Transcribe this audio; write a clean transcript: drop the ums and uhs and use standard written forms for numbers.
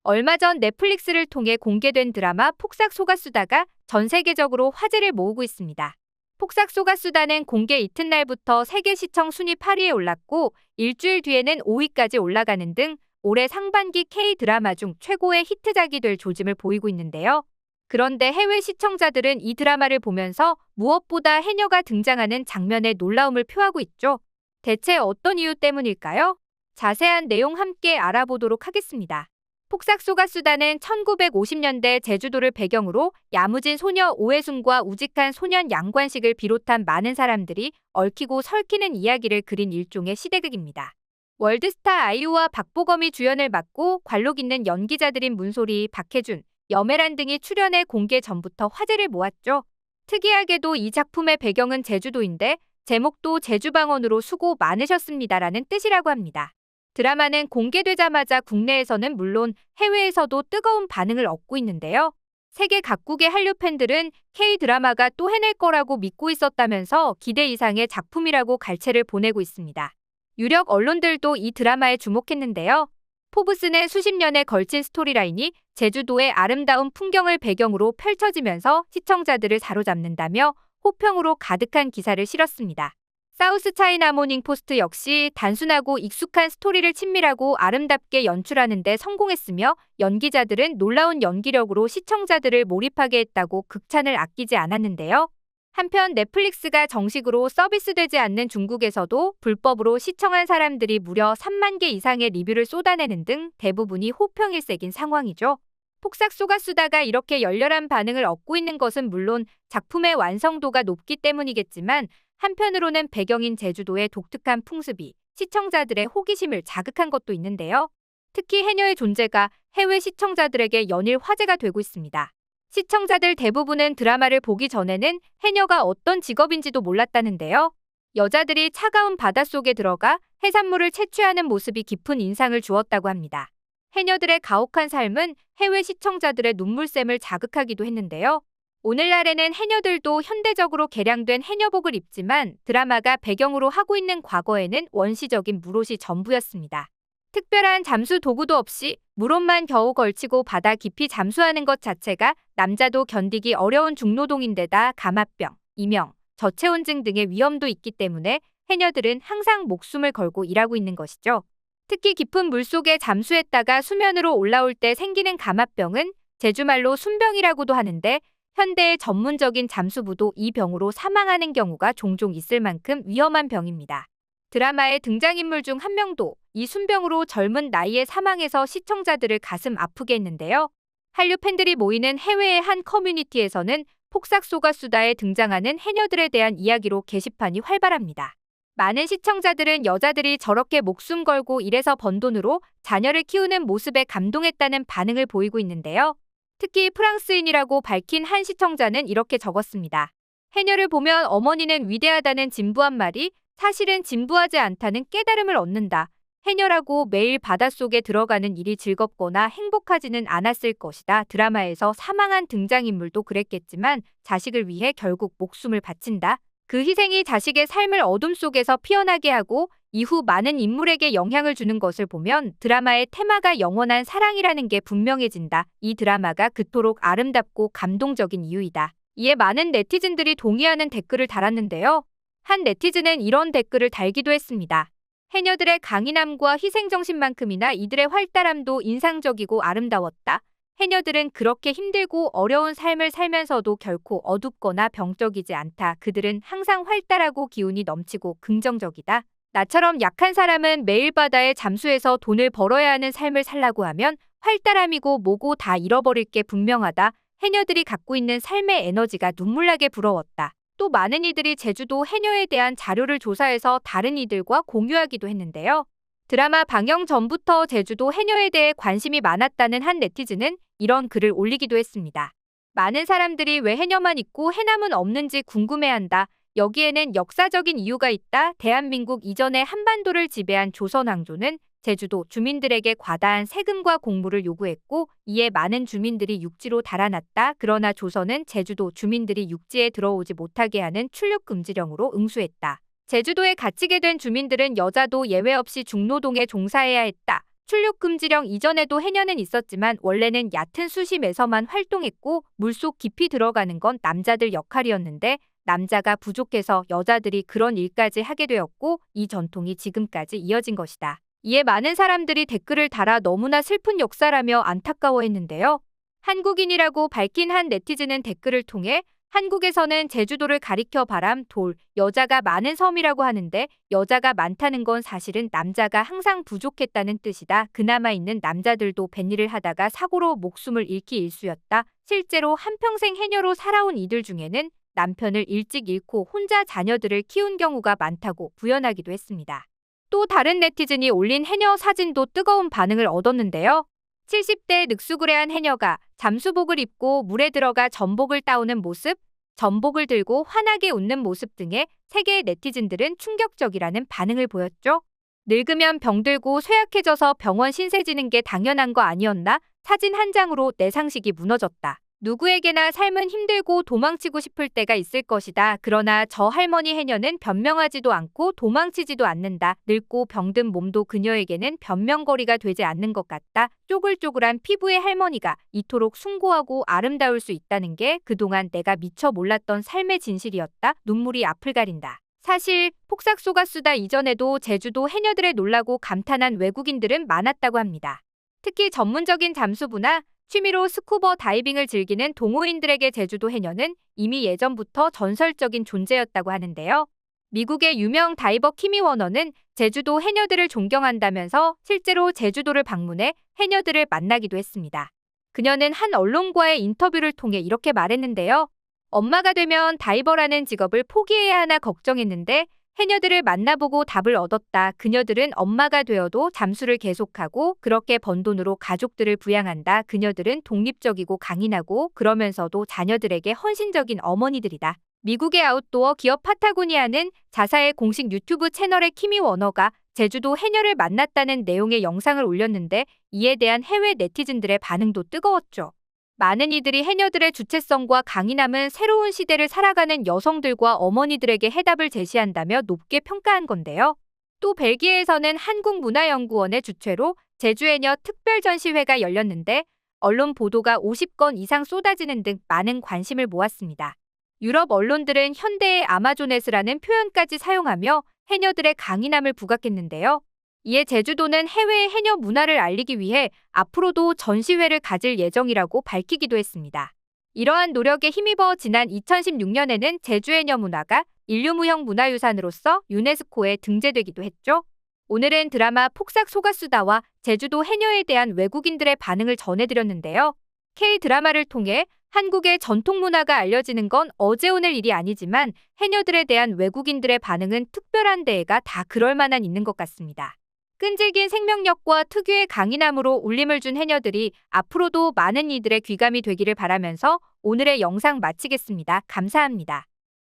얼마 전 넷플릭스를 통해 공개된 드라마 폭삭 속았수다가 전 세계적으로 화제를 모으고 있습니다. 폭삭 속았수다는 공개 이튿날부터 세계 시청 순위 8위에 올랐고 일주일 뒤에는 5위까지 올라가는 등 올해 상반기 K-드라마 중 최고의 히트작이 될 조짐을 보이고 있는데요. 그런데 해외 시청자들은 이 드라마를 보면서 무엇보다 해녀가 등장하는 장면에 놀라움을 표하고 있죠. 대체 어떤 이유 때문일까요? 자세한 내용 함께 알아보도록 하겠습니다. 폭삭 속았수다는 1950년대 제주도를 배경으로 야무진 소녀 오해순과 우직한 소년 양관식을 비롯한 많은 사람들이 얽히고 설키는 이야기를 그린 일종의 시대극입니다. 월드스타 아이유와 박보검이 주연을 맡고 관록 있는 연기자들인 문소리, 박해준, 염혜란 등이 출연해 공개 전부터 화제를 모았죠. 특이하게도 이 작품의 배경은 제주도인데 제목도 제주방언으로 수고 많으셨습니다라는 뜻이라고 합니다. 드라마는 공개되자마자 국내에서는 물론 해외에서도 뜨거운 반응을 얻고 있는데요. 세계 각국의 한류 팬들은 K-드라마가 또 해낼 거라고 믿고 있었다면서 기대 이상의 작품이라고 갈채를 보내고 있습니다. 유력 언론들도 이 드라마에 주목했는데요. 포브스는 수십 년에 걸친 스토리라인이 제주도의 아름다운 풍경을 배경으로 펼쳐지면서 시청자들을 사로잡는다며 호평으로 가득한 기사를 실었습니다. 사우스 차이나 모닝포스트 역시 단순하고 익숙한 스토리를 친밀하고 아름답게 연출하는 데 성공했으며 연기자들은 놀라운 연기력으로 시청자들을 몰입하게 했다고 극찬을 아끼지 않았는데요. 한편 넷플릭스가 정식으로 서비스되지 않는 중국에서도 불법으로 시청한 사람들이 무려 3만 개 이상의 리뷰를 쏟아내는 등 대부분이 호평일색인 상황이죠. 폭삭 속았수다가 이렇게 열렬한 반응을 얻고 있는 것은 물론 작품의 완성도가 높기 때문이겠지만 한편으로는 배경인 제주도의 독특한 풍습이 시청자들의 호기심을 자극한 것도 있는데요. 특히 해녀의 존재가 해외 시청자들에게 연일 화제가 되고 있습니다. 시청자들 대부분은 드라마를 보기 전에는 해녀가 어떤 직업인지도 몰랐다는데요. 여자들이 차가운 바닷속에 들어가 해산물을 채취하는 모습이 깊은 인상을 주었다고 합니다. 해녀들의 가혹한 삶은 해외 시청자들의 눈물샘을 자극하기도 했는데요. 오늘날에는 해녀들도 현대적으로 개량된 해녀복을 입지만 드라마가 배경으로 하고 있는 과거에는 원시적인 물옷이 전부였습니다. 특별한 잠수 도구도 없이 물옷만 겨우 걸치고 바다 깊이 잠수하는 것 자체가 남자도 견디기 어려운 중노동인데다 감압병, 이명, 저체온증 등의 위험도 있기 때문에 해녀들은 항상 목숨을 걸고 일하고 있는 것이죠. 특히 깊은 물속에 잠수했다가 수면으로 올라올 때 생기는 감압병은 제주말로 순병이라고도 하는데 현대의 전문적인 잠수부도 이 병으로 사망하는 경우가 종종 있을 만큼 위험한 병입니다. 드라마의 등장인물 중 한 명도 이 순병으로 젊은 나이에 사망해서 시청자들을 가슴 아프게 했는데요. 한류 팬들이 모이는 해외의 한 커뮤니티에서는 폭삭 속았수다에 등장하는 해녀들에 대한 이야기로 게시판이 활발합니다. 많은 시청자들은 여자들이 저렇게 목숨 걸고 일해서 번 돈으로 자녀를 키우는 모습에 감동했다는 반응을 보이고 있는데요. 특히 프랑스인이라고 밝힌 한 시청자는 이렇게 적었습니다. 해녀를 보면 어머니는 위대하다는 진부한 말이 사실은 진부하지 않다는 깨달음을 얻는다. 해녀라고 매일 바닷속에 들어가는 일이 즐겁거나 행복하지는 않았을 것이다. 드라마에서 사망한 등장인물도 그랬겠지만 자식을 위해 결국 목숨을 바친다. 그 희생이 자식의 삶을 어둠 속에서 피어나게 하고 이후 많은 인물에게 영향을 주는 것을 보면 드라마의 테마가 영원한 사랑이라는 게 분명해진다. 이 드라마가 그토록 아름답고 감동적인 이유이다. 이에 많은 네티즌들이 동의하는 댓글을 달았는데요. 한 네티즌은 이런 댓글을 달기도 했습니다. 해녀들의 강인함과 희생정신만큼이나 이들의 활달함도 인상적이고 아름다웠다. 해녀들은 그렇게 힘들고 어려운 삶을 살면서도 결코 어둡거나 병적이지 않다. 그들은 항상 활달하고 기운이 넘치고 긍정적이다. 나처럼 약한 사람은 매일 바다에 잠수해서 돈을 벌어야 하는 삶을 살라고 하면 활달함이고 뭐고 다 잃어버릴 게 분명하다. 해녀들이 갖고 있는 삶의 에너지가 눈물나게 부러웠다. 또 많은 이들이 제주도 해녀에 대한 자료를 조사해서 다른 이들과 공유하기도 했는데요. 드라마 방영 전부터 제주도 해녀에 대해 관심이 많았다는 한 네티즌은 이런 글을 올리기도 했습니다. 많은 사람들이 왜 해녀만 있고 해남은 없는지 궁금해한다. 여기에는 역사적인 이유가 있다. 대한민국 이전에 한반도를 지배한 조선 왕조는 제주도 주민들에게 과다한 세금과 공무를 요구했고 이에 많은 주민들이 육지로 달아났다. 그러나 조선은 제주도 주민들이 육지에 들어오지 못하게 하는 출륙금지령으로 응수했다. 제주도에 갇히게 된 주민들은 여자도 예외 없이 중노동에 종사해야 했다. 출륙 금지령 이전에도 해녀는 있었지만 원래는 얕은 수심에서만 활동했고 물속 깊이 들어가는 건 남자들 역할이었는데 남자가 부족해서 여자들이 그런 일까지 하게 되었고 이 전통이 지금까지 이어진 것이다. 이에 많은 사람들이 댓글을 달아 너무나 슬픈 역사라며 안타까워했는데요. 한국인이라고 밝힌 한 네티즌은 댓글을 통해 한국에서는 제주도를 가리켜 바람, 돌, 여자가 많은 섬이라고 하는데 여자가 많다는 건 사실은 남자가 항상 부족했다는 뜻이다. 그나마 있는 남자들도 뱃일을 하다가 사고로 목숨을 잃기 일쑤였다. 실제로 한평생 해녀로 살아온 이들 중에는 남편을 일찍 잃고 혼자 자녀들을 키운 경우가 많다고 부연하기도 했습니다. 또 다른 네티즌이 올린 해녀 사진도 뜨거운 반응을 얻었는데요. 70대 늑수구레한 해녀가 잠수복을 입고 물에 들어가 전복을 따오는 모습, 전복을 들고 환하게 웃는 모습 등의 세계의 네티즌들은 충격적이라는 반응을 보였죠. 늙으면 병들고 쇠약해져서 병원 신세 지는 게 당연한 거 아니었나? 사진 한 장으로 내 상식이 무너졌다. 누구에게나 삶은 힘들고 도망치고 싶을 때가 있을 것이다. 그러나 저 할머니 해녀는 변명하지도 않고 도망치지도 않는다. 늙고 병든 몸도 그녀에게는 변명거리가 되지 않는 것 같다. 쪼글쪼글한 피부의 할머니가 이토록 숭고하고 아름다울 수 있다는 게 그동안 내가 미처 몰랐던 삶의 진실이었다. 눈물이 앞을 가린다. 사실 폭삭 속았수다 이전에도 제주도 해녀들에 놀라고 감탄한 외국인들은 많았다고 합니다. 특히 전문적인 잠수부나 취미로 스쿠버 다이빙을 즐기는 동호인들에게 제주도 해녀는 이미 예전부터 전설적인 존재였다고 하는데요. 미국의 유명 다이버 키미 워너는 제주도 해녀들을 존경한다면서 실제로 제주도를 방문해 해녀들을 만나기도 했습니다. 그녀는 한 언론과의 인터뷰를 통해 이렇게 말했는데요. 엄마가 되면 다이버라는 직업을 포기해야 하나 걱정했는데 해녀들을 만나보고 답을 얻었다. 그녀들은 엄마가 되어도 잠수를 계속하고 그렇게 번 돈으로 가족들을 부양한다. 그녀들은 독립적이고 강인하고 그러면서도 자녀들에게 헌신적인 어머니들이다. 미국의 아웃도어 기업 파타고니아는 자사의 공식 유튜브 채널에 키미 워너가 제주도 해녀를 만났다는 내용의 영상을 올렸는데 이에 대한 해외 네티즌들의 반응도 뜨거웠죠. 많은 이들이 해녀들의 주체성과 강인함은 새로운 시대를 살아가는 여성들과 어머니들에게 해답을 제시한다며 높게 평가한 건데요. 또 벨기에에서는 한국문화연구원의 주최로 제주해녀 특별전시회가 열렸는데 언론 보도가 50건 이상 쏟아지는 등 많은 관심을 모았습니다. 유럽 언론들은 현대의 아마조네스라는 표현까지 사용하며 해녀들의 강인함을 부각했는데요. 이에 제주도는 해외의 해녀 문화를 알리기 위해 앞으로도 전시회를 가질 예정이라고 밝히기도 했습니다. 이러한 노력에 힘입어 지난 2016년에는 제주해녀 문화가 인류무형 문화유산으로서 유네스코에 등재되기도 했죠. 오늘은 드라마 폭삭 속았수다와 제주도 해녀에 대한 외국인들의 반응을 전해드렸는데요. K-드라마를 통해 한국의 전통 문화가 알려지는 건 어제 오늘 일이 아니지만 해녀들에 대한 외국인들의 반응은 특별한 데에가 다 그럴 만한 있는 것 같습니다. 끈질긴 생명력과 특유의 강인함으로 울림을 준 해녀들이 앞으로도 많은 이들의 귀감이 되기를 바라면서 오늘의 영상 마치겠습니다. 감사합니다.